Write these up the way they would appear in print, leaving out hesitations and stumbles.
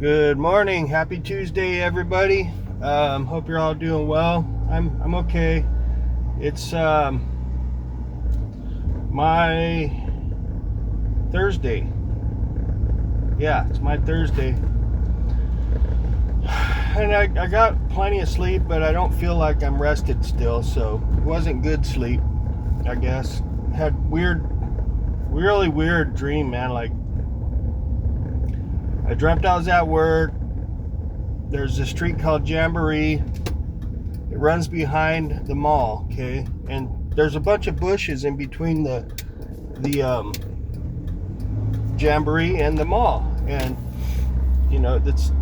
Good morning. Happy Tuesday, everybody. Hope you're all doing well. I'm okay. It's my Thursday. Yeah, it's my Thursday. And I got plenty of sleep, but I don't feel like I'm rested still, so it wasn't good sleep, I guess. Had really weird dream, man. Like, I dreamt I was at work. There's a street called Jamboree. It runs behind the mall, okay? And there's a bunch of bushes in between the Jamboree and the mall. And, you know, that's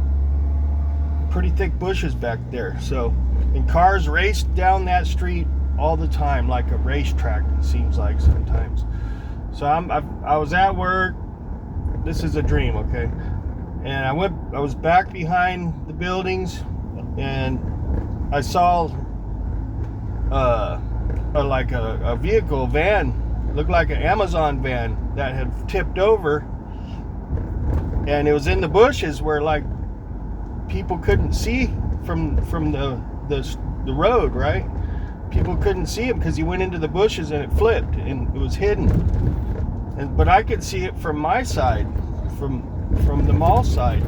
pretty thick bushes back there. So, and cars race down that street all the time, like a racetrack, it seems like sometimes. So I was at work. This is a dream, okay? And I was back behind the buildings, and I saw a vehicle, van, looked like an Amazon van that had tipped over, and it was in the bushes where like people couldn't see from the road, right? People couldn't see him because he went into the bushes and it flipped and it was hidden. But I could see it from my side, from the mall side,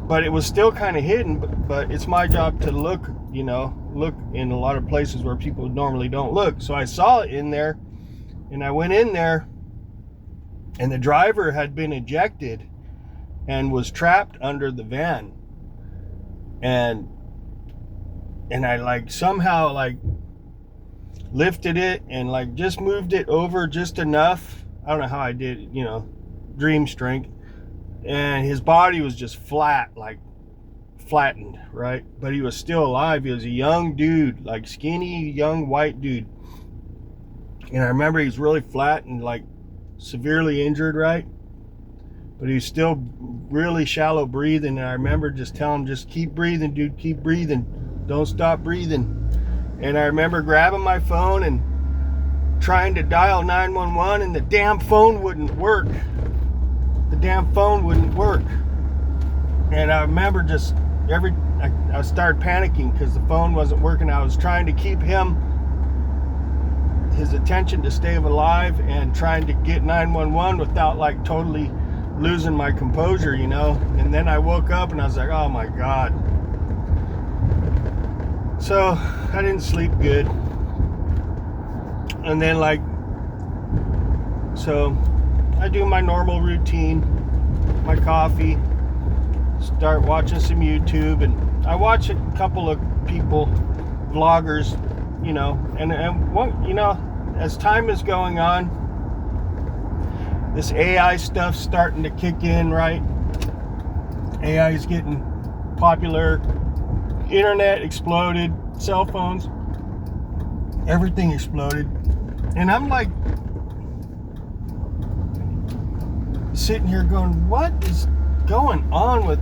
but it was still kind of hidden. But it's my job to look in a lot of places where people normally don't look. So I saw it in there, and I went in there, and the driver had been ejected and was trapped under the van, and I like somehow like lifted it and like just moved it over just enough. I don't know how I did it, dream strength. And his body was just flattened, right? But he was still alive. He was a young dude, like skinny, young white dude. And I remember he was really flat and like severely injured, right? But he was still really shallow breathing. And I remember just telling him, just keep breathing, dude, keep breathing. Don't stop breathing. And I remember grabbing my phone and trying to dial 911, and the damn phone wouldn't work. And I remember just I started panicking because the phone wasn't working. I was trying to keep his attention to stay alive and trying to get 911 without like totally losing my composure, And then I woke up and I was like, oh my God. So I didn't sleep good. And then so I do my normal routine, my coffee, start watching some YouTube, and I watch a couple of people, vloggers, and one, as time is going on, this AI stuff's starting to kick in, right? AI is getting popular, internet exploded, cell phones, everything exploded, and I'm like sitting here going, what is going on with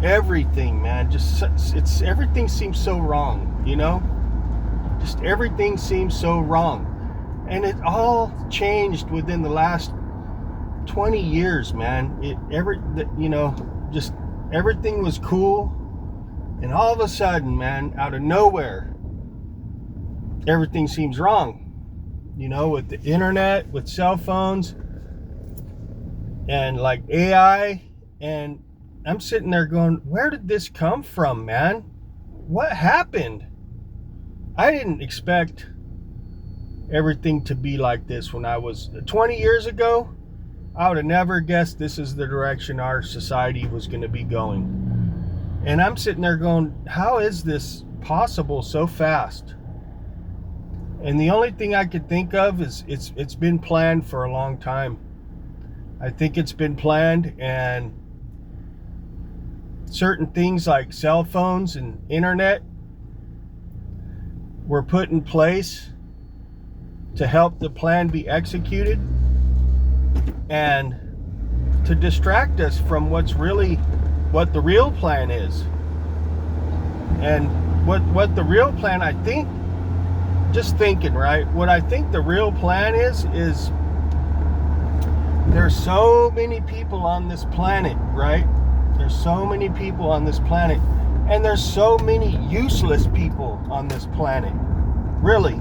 everything, man? It's everything seems so wrong, just everything seems so wrong. And it all changed within the last 20 years, man. Just everything was cool, and all of a sudden, man, out of nowhere, everything seems wrong, with the internet, with cell phones, and like AI. And I'm sitting there going, where did this come from, man? What happened? I didn't expect everything to be like this when I was 20 years ago. I would have never guessed this is the direction our society was going to be going. And I'm sitting there going, how is this possible so fast? And the only thing I could think of is it's been planned for a long time. I think it's been planned, and certain things like cell phones and internet were put in place to help the plan be executed and to distract us from what the real plan is. And what the real plan, I think, just thinking, right? What I think the real plan is there's so many people on this planet, right? There's so many people on this planet, and there's so many useless people on this planet, really,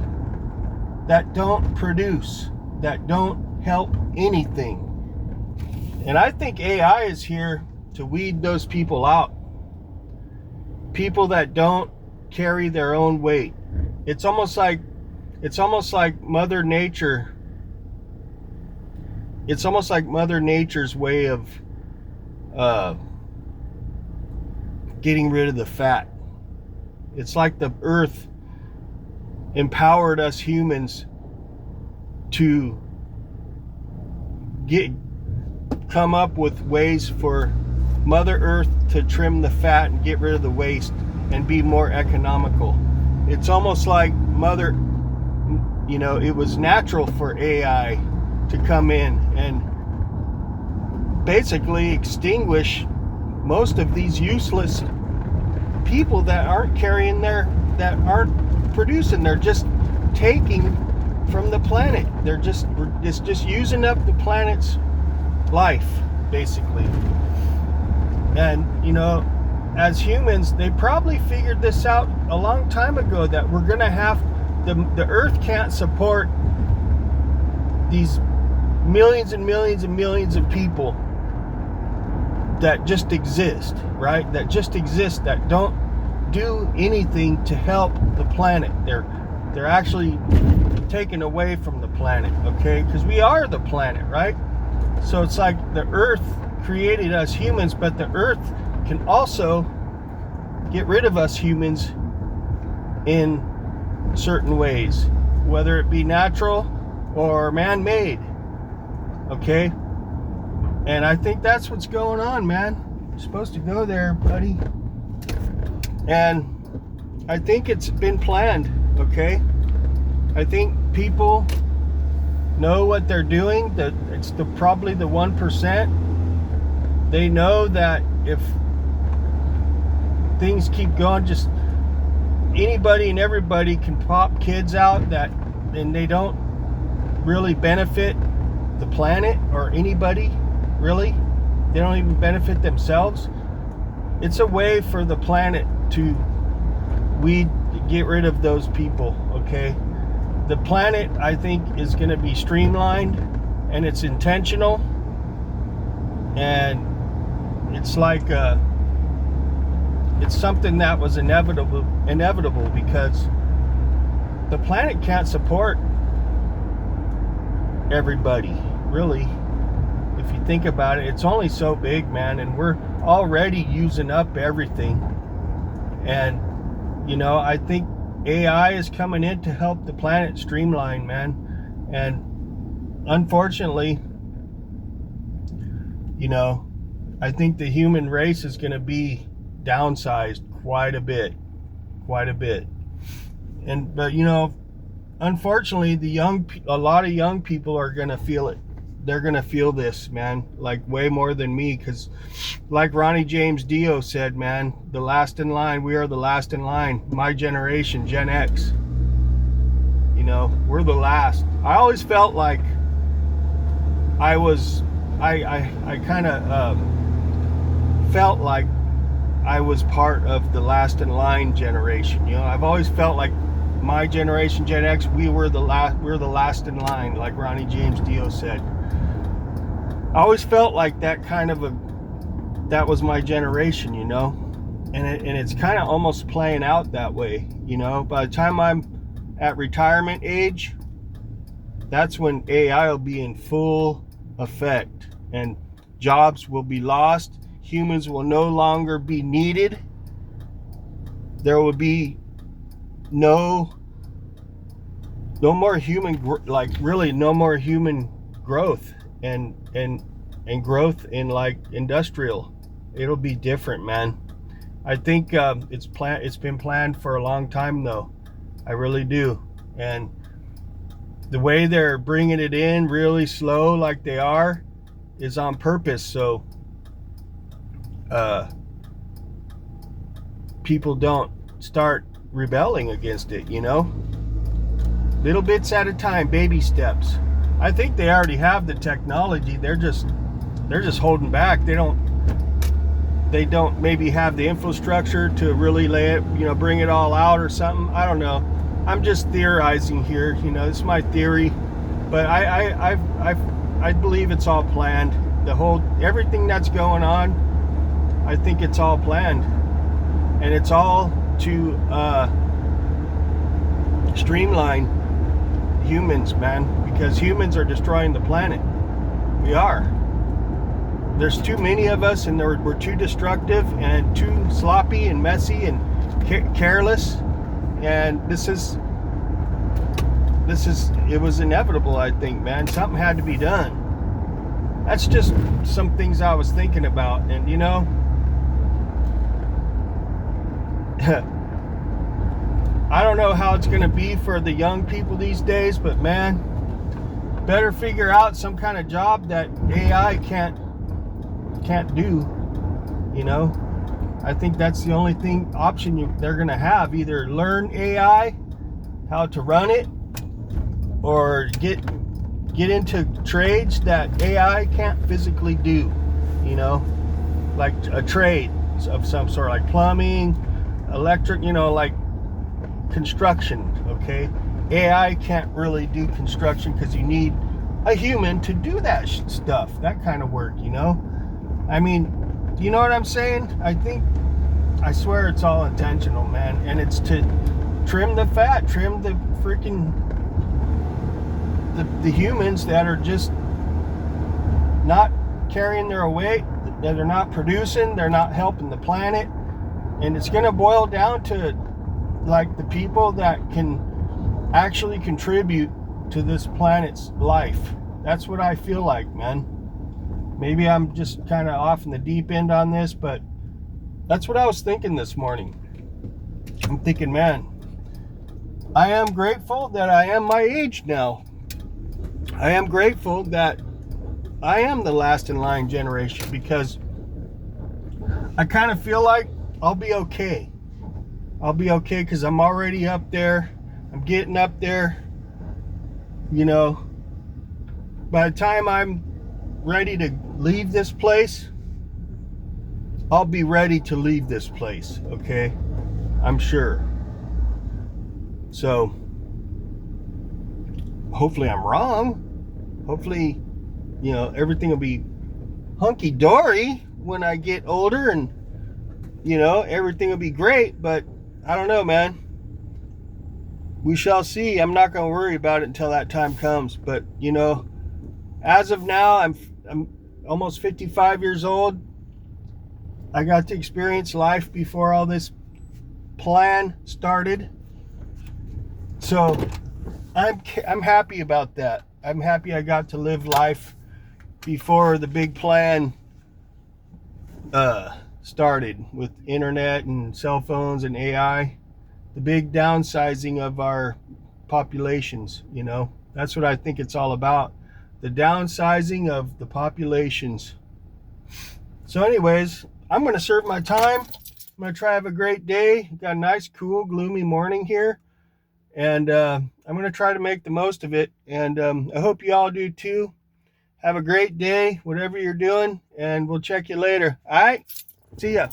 that don't produce, that don't help anything. And I think AI is here to weed those people out. People that don't carry their own weight. It's almost like Mother Nature. It's almost like Mother Nature's way of getting rid of the fat. It's like the earth empowered us humans to come up with ways for Mother Earth to trim the fat and get rid of the waste and be more economical. It's almost like it was natural for AI to come in and basically extinguish most of these useless people that aren't producing. They're just taking from the planet. It's just using up the planet's life, basically. And as humans, they probably figured this out a long time ago, that we're gonna have the earth can't support these millions and millions and millions of people that just exist, right? That just exist, that don't do anything to help the planet. They're actually taken away from the planet, okay? Because we are the planet, right? So it's like the earth created us humans, but the earth can also get rid of us humans in certain ways, whether it be natural or man-made, okay? And I think that's what's going on, man. You're supposed to go there, buddy. And I think it's been planned, okay? I think people know what they're doing. That it's probably the 1%. They know that if things keep going, just anybody and everybody can pop kids out and they don't really benefit the planet or anybody, really. They don't even benefit themselves. It's a way for the planet to get rid of those people, okay? The planet, I think, is going to be streamlined, and it's intentional, and it's like it's something that was inevitable because the planet can't support everybody, really. If you think about it, it's only so big, man, and we're already using up everything. And I think AI is coming in to help the planet streamline, man. And unfortunately, I think the human race is going to be downsized quite a bit. And but unfortunately, a lot of young people are going to feel it. They're going to feel this, man, like way more than me, because like Ronnie James Dio said, man, the last in line, we are the last in line. My generation, Gen X, we're the last. I always felt like I kind of felt like I was part of the last in line generation. I've always felt like my generation, Gen X, we're the last in line, like Ronnie James Dio said. I always felt like that that was my generation, and it's kind of almost playing out that way, By the time I'm at retirement age, that's when AI will be in full effect, and jobs will be lost. Humans will no longer be needed. There will be no more human, really no more human growth and growth in like industrial. It'll be different, man. I think it's been planned for a long time, though. I really do. And the way they're bringing it in really slow, like they are, is on purpose. So people don't start rebelling against it, little bits at a time, baby steps. I think they already have the technology. They're just holding back. They don't they don't maybe have the infrastructure to really lay it, bring it all out or something. I don't know. I'm just theorizing here. This is my theory, but I believe it's all planned. Everything that's going on, I think it's all planned, and it's all to streamline humans, man, because humans are destroying the planet. We are. There's too many of us, and we're too destructive and too sloppy and messy and careless. And it was inevitable, I think, man. Something had to be done. That's just some things I was thinking about. And I don't know how it's going to be for the young people these days, but man, better figure out some kind of job that AI can't do. I think that's the only option they're going to have. Either learn AI, how to run it, or get into trades that AI can't physically do, like a trade of some sort, like plumbing, electric, like construction. Okay, AI can't really do construction because you need a human to do that stuff, that kind of work. I mean, you know what I'm saying? I swear it's all intentional, man, and it's to trim the fat, trim the freaking the humans that are just not carrying their weight, that are not producing, they're not helping the planet. And it's going to boil down to like the people that can actually contribute to this planet's life. That's what I feel like, man. Maybe I'm just kind of off in the deep end on this, but that's what I was thinking this morning. I'm thinking, man, I am grateful that I am my age now. I am grateful that I am the last in line generation, because I kind of feel like I'll be okay. I'll be okay because I'm already up there. I'm getting up there. By the time I'm ready to leave this place, I'll be ready to leave this place, okay? I'm sure. So, hopefully I'm wrong. Hopefully, everything will be hunky-dory when I get older, and, everything will be great, but I don't know, man. We shall see. I'm not going to worry about it until that time comes, but, as of now, I'm almost 55 years old. I got to experience life before all this plan started. So I'm happy about that. I'm happy I got to live life before the big plan started with internet and cell phones and AI. The big downsizing of our populations, That's what I think it's all about. The downsizing of the populations. So anyways, I'm going to serve my time. I'm going to try to have a great day. Got a nice, cool, gloomy morning here. And I'm going to try to make the most of it. And I hope you all do too. Have a great day, whatever you're doing. And we'll check you later. All right? See ya.